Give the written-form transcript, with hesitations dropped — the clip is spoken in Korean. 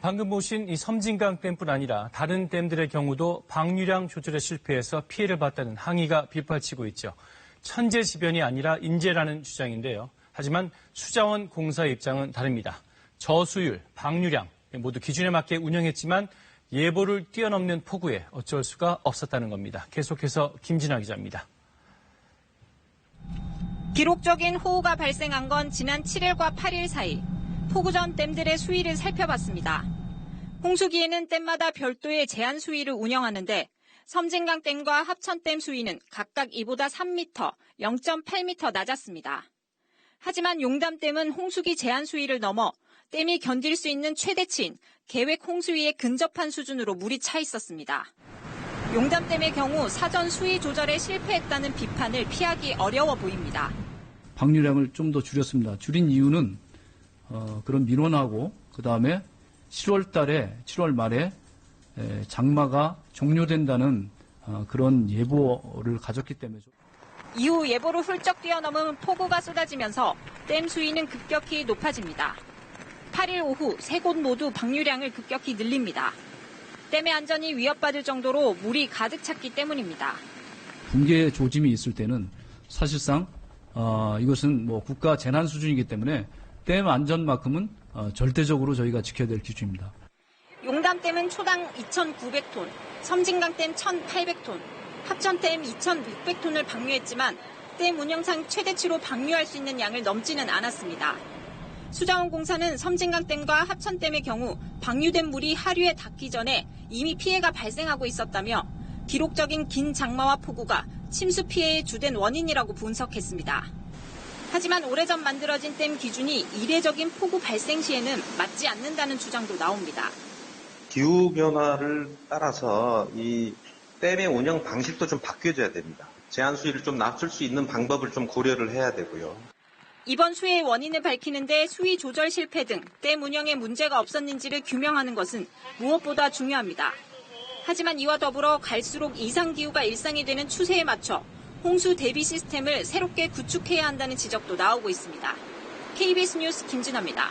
방금 보신 이 섬진강 댐뿐 아니라 다른 댐들의 경우도 방류량 조절에 실패해서 피해를 봤다는 항의가 빗발치고 있죠. 천재지변이 아니라 인재라는 주장인데요. 하지만 수자원 공사의 입장은 다릅니다. 저수율, 방류량 모두 기준에 맞게 운영했지만 예보를 뛰어넘는 폭우에 어쩔 수가 없었다는 겁니다. 계속해서 김진아 기자입니다. 기록적인 호우가 발생한 건 지난 7일과 8일 사이 폭우 전 댐들의 수위를 살펴봤습니다. 홍수기에는 댐마다 별도의 제한 수위를 운영하는데 섬진강 댐과 합천댐 수위는 각각 이보다 3m, 0.8m 낮았습니다. 하지만 용담댐은 홍수기 제한 수위를 넘어 댐이 견딜 수 있는 최대치인 계획 홍수위에 근접한 수준으로 물이 차 있었습니다. 용담댐의 경우 사전 수위 조절에 실패했다는 비판을 피하기 어려워 보입니다. 방류량을 좀 더 줄였습니다. 줄인 이유는 그런 민원하고 그다음에 7월 말에 장마가 종료된다는 그런 예보를 가졌기 때문이죠. 이후 예보를 훌쩍 뛰어넘은 폭우가 쏟아지면서 댐 수위는 급격히 높아집니다. 8일 오후 세 곳 모두 방류량을 급격히 늘립니다. 댐의 안전이 위협받을 정도로 물이 가득 찼기 때문입니다. 붕괴 조짐이 있을 때는 사실상 이것은 국가 재난 수준이기 때문에 댐 안전만큼은 절대적으로 저희가 지켜야 될 기준입니다. 용담댐은 초당 2,900톤, 섬진강댐 1,800톤, 합천댐 2,600톤을 방류했지만 댐 운영상 최대치로 방류할 수 있는 양을 넘지는 않았습니다. 수자원공사는 섬진강댐과 합천댐의 경우 방류된 물이 하류에 닿기 전에 이미 피해가 발생하고 있었다며 기록적인 긴 장마와 폭우가 침수 피해의 주된 원인이라고 분석했습니다. 하지만 오래전 만들어진 댐 기준이 이례적인 폭우 발생 시에는 맞지 않는다는 주장도 나옵니다. 기후변화를 따라서 이 댐의 운영 방식도 좀 바뀌어져야 됩니다. 제한 수위를 좀 낮출 수 있는 방법을 좀 고려를 해야 되고요. 이번 수해의 원인을 밝히는데 수위 조절 실패 등 댐 운영에 문제가 없었는지를 규명하는 것은 무엇보다 중요합니다. 하지만 이와 더불어 갈수록 이상기후가 일상이 되는 추세에 맞춰 홍수 대비 시스템을 새롭게 구축해야 한다는 지적도 나오고 있습니다. KBS 뉴스 김진아입니다.